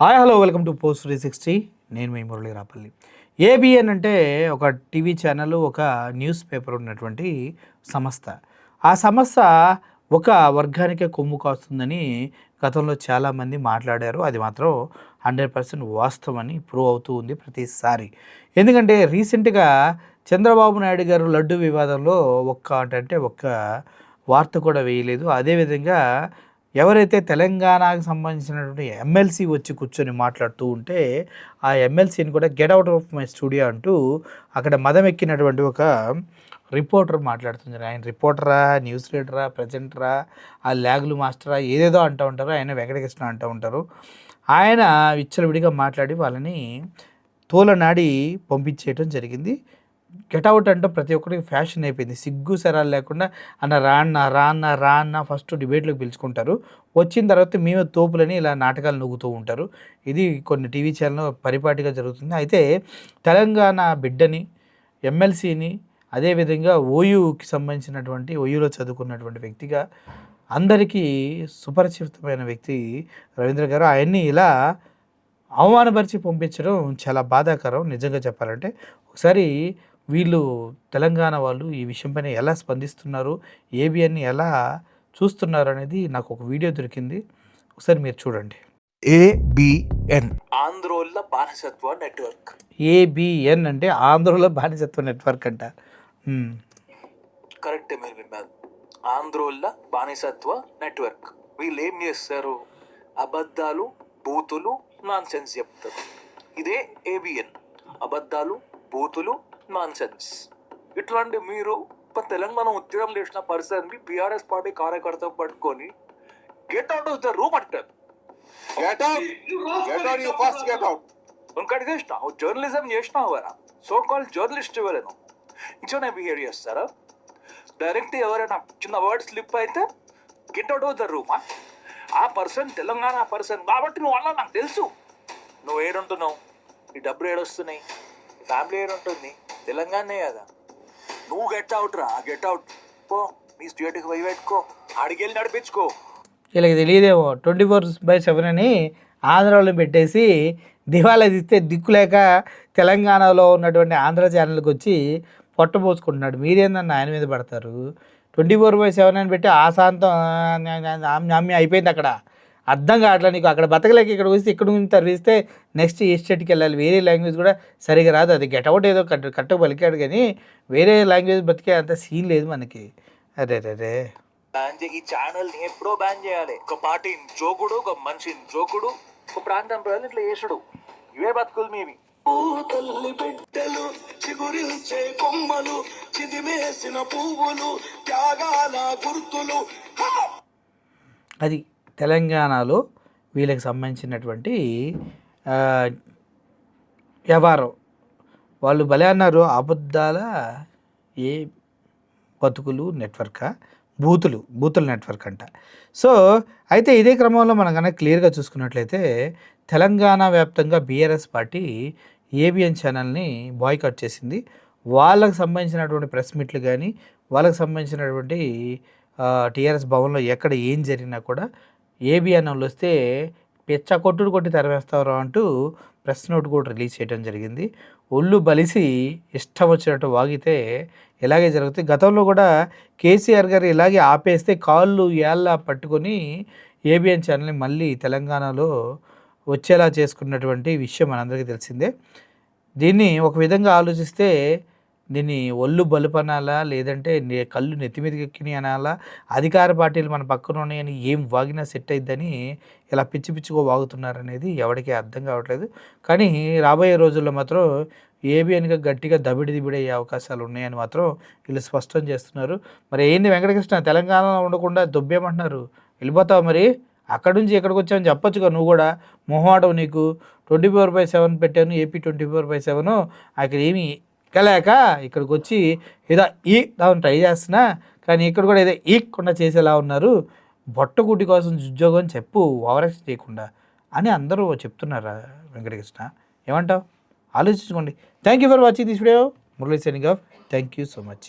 Hi hello welcome to post 360. నేను మీ Murali Rapalli. ABN అంటే ఒక టీవీ ఛానల్, ఒక న్యూస్ పేపర్ ఉన్నటువంటి సంస్థ. ఆ సంస్థ ఒక వర్గానికే కొమ్ము కాస్తుందని గతంలో చాలామంది మాట్లాడారు. అది మాత్రం 100% వాస్తవం అని ప్రూవ్ అవుతూ ఉంది ప్రతిసారి. ఎందుకంటే రీసెంట్గా చంద్రబాబు నాయుడు గారు లడ్డు వివాదంలో ఒక్క వార్త కూడా వేయలేదు. అదేవిధంగా ఎవరైతే తెలంగాణకు సంబంధించినటువంటి ఎమ్మెల్సీ వచ్చి కూర్చొని మాట్లాడుతూ ఉంటే ఆ ఎమ్మెల్సీని కూడా get out of my studio అంటూ అక్కడ మదం ఎక్కినటువంటి ఒక రిపోర్టర్ మాట్లాడుతున్నారు. ఆయన రిపోర్టరా, న్యూస్ రీడరా, ప్రజెంటరా, ఆ ల్యాగులు మాస్టరా, ఏదేదో అంటూ ఉంటారు. ఆయన వెంకటకృష్ణ అంటూ ఉంటారు. ఆయన విచ్చలవిడిగా మాట్లాడి వాళ్ళని తోలనాడి పంపించేయటం జరిగింది. గెట్అవుట్ అంటే ప్రతి ఒక్కరికి ఫ్యాషన్ అయిపోయింది. సిగ్గు సరాలు లేకుండా రాన్న ఫస్ట్ డిబేట్లోకి పిలుచుకుంటారు. వచ్చిన తర్వాత మేమే తోపులని ఇలా నాటకాలు నవ్వుతూ ఉంటారు. ఇది కొన్ని టీవీ ఛానల్లో పరిపాటిగా జరుగుతుంది. అయితే తెలంగాణ బిడ్డని, ఎమ్మెల్సీని, అదేవిధంగా ఓయూకి సంబంధించినటువంటి ఓయూలో చదువుకున్నటువంటి వ్యక్తిగా అందరికీ సుపరిచితమైన వ్యక్తి రవీంద్ర గారు. ఆయన్ని ఇలా అవమానపరిచి పంపించడం చాలా బాధాకరం నిజంగా చెప్పాలంటే. ఒకసారి వీళ్ళు తెలంగాణ వాళ్ళు ఈ విషయం పైన ఎలా స్పందిస్తున్నారు, ఏబిఎన్ని ఎలా చూస్తున్నారు అనేది నాకు ఒక వీడియో దొరికింది. ఒకసారి మీరు చూడండి. ఏబిఎన్ ఆంధ్రోళ్ళ బానిసత్వ నెట్వర్క్. ఏబిఎన్ అంటే ఆంధ్రోళ్ళ బానిసత్వ నెట్వర్క్ అంట. కరెక్టే మీరు విన్నారు. ఆంధ్రోళ్ళ బానిసత్వ నెట్వర్క్. వీళ్ళు ఏం చేస్తారు? అబద్ధాలు, బూతులు, నాన్ సెన్స్ చెప్తారు. ఇదే ఏబిఎన్. అబద్ధాలు, బూతులు, నాన్ సెన్స్. ఇట్లాంటి మీరు తెలంగాణ ఉద్యమం చేసిన పర్సన్ బీఆర్ఎస్ పార్టీ కార్యకర్త పట్టుకొని get out of the room అంటారు. ఇంకటి చేసినావు, జర్నలిజం చేసినావు కదా, సో కాల్ జర్నలిస్ట్ ఎవరైనా ఇచ్చనే బిహేవ్ చేస్తారా? డైరెక్ట్ ఎవరైనా చిన్న వర్డ్ స్లిప్ అయితే గెట్ అవుట్ ఆఫ్ ద రూమా? ఆ పర్సన్ తెలంగాణ పర్సన్ కాబట్టి నువ్వు అలా నాకు తెలుసు. నువ్వు ఏడుంటున్నావు, నీ డబ్బులు ఏడొస్తున్నాయి, నీ ఫ్యామిలీ ఏడుంటుంది, తెలంగాణనే కదా. నువ్వు గెట్ అవుట్ రా, గెట్ అవుట్ పో, నీ స్టేట్కి పోయి పెట్టుకో, అడిగెళ్ళి నడిపించుకో. వీళ్ళకి తెలియదేమో 24/7 అని ఆంధ్రాలో పెట్టేసి దివాలా తీస్తే దిక్కులేక తెలంగాణలో ఉన్నటువంటి ఆంధ్ర ఛానల్కి వచ్చి పొట్టపోసుకుంటున్నాడు. మీరేందన్న ఆయన మీద పడతారు? 24/7 అని పెట్టి ఆశాంతం అమ్మి అయిపోయింది. అక్కడ అర్థం కావట్లేదు నీకు. అక్కడ బతకలేక ఇక్కడ వచ్చి ఇక్కడ నుంచి తరివిస్తే నెక్స్ట్ ఏ స్టేట్కి వెళ్ళాలి. వేరే లాంగ్వేజ్ కూడా సరిగా రాదు. అది గెట్అవుట్ ఏదో కట్టకు పలికాడు కానీ వేరే లాంగ్వేజ్ బతికే అంత సీన్ లేదు మనకి. అరే ఈ ఛానల్ ని ఎప్పుడో బ్యాన్ చేయాలి. ఒక పార్టీని జోకుడు, ఒక మనిషిని జోకుడు, ఒక ప్రాంతం ప్రజలు ఇట్లా చేసుడు, ఇవే బతుకులు మీవి. తల్లి బిడ్డలు చిగురించే కొమ్మలు, చిదిమేసిన పువ్వులు, త్యాగాల గుర్తులు. అది తెలంగాణలో వీళ్ళకి సంబంధించినటువంటి వ్యవహారం. వాళ్ళు భలే అన్నారు, అబద్ధాల ఏ బతుకులు నెట్వర్కా, బూతుల నెట్వర్క్ అంట. సో అయితే ఇదే క్రమంలో మనం కనుక క్లియర్గా చూసుకున్నట్లయితే తెలంగాణ వ్యాప్తంగా బీఆర్ఎస్ పార్టీ ఏబిఎన్ ఛానల్ని బాయ్కాట్ చేసింది. వాళ్ళకు సంబంధించినటువంటి ప్రెస్ మీట్లు కానీ, వాళ్ళకు సంబంధించినటువంటి టీఆర్ఎస్ భవన్లో ఎక్కడ ఏం జరిగినా కూడా ఏబిఎన్ వాళ్ళు వస్తే పెచ్చ కొట్టి తరివేస్తారు అంటూ ప్రెస్ నోట్ కూడా రిలీజ్ చేయడం జరిగింది. ఒళ్ళు బలిసి ఇష్టం వచ్చినట్టు వాగితే ఇలాగే జరుగుతుంది. గతంలో కూడా కేసీఆర్ గారు ఇలాగే ఆపేస్తే కాళ్ళు ఏళ్ళ పట్టుకొని ఏబిఎన్ ఛానల్ని మళ్ళీ తెలంగాణలో వచ్చేలా చేసుకున్నటువంటి విషయం మనందరికీ తెలిసిందే. దీన్ని ఒక విధంగా ఆలోచిస్తే దీన్ని ఒళ్ళు బలుపనాలా, లేదంటే కళ్ళు నెత్తి మీదకి ఎక్కినాయి అనాలా, అధికార పార్టీలు మన పక్కన ఉన్నాయని ఏం వాగినా సెట్ అయిద్దని ఇలా పిచ్చిగా వాగుతున్నారనేది ఎవరికీ అర్థం కావట్లేదు. కానీ రాబోయే రోజుల్లో మాత్రం ఏబిఎన్గా గట్టిగా దిబిడయ్యే అవకాశాలు ఉన్నాయని మాత్రం వీళ్ళు స్పష్టం చేస్తున్నారు. మరి ఏంది వెంకటకృష్ణ, తెలంగాణలో ఉండకుండా దొబ్బేమంటున్నారు? వెళ్ళిపోతావు మరి? అక్కడి నుంచి ఎక్కడికి వచ్చావని చెప్పొచ్చుగా. నువ్వు కూడా మొహమాటం నీకు. 24/7 పెట్టాను, ఏపీ 24/7. అక్కడ ఏమి ఎక్కలేక ఇక్కడికి వచ్చి ఏదో దాన్ని ట్రై చేస్తున్నా, కానీ ఇక్కడ కూడా ఏదో ఈక్కుండా చేసేలా ఉన్నారు. బొట్టగుడ్డి కోసం ఉద్యోగం చెప్పు, ఓవరాక్షన్ చేయకుండా అని అందరూ చెప్తున్నారు. వెంకటకృష్ణ ఏమంటావు? ఆలోచించుకోండి. Thank you for watching this video. Murali signing off. Thank you so much.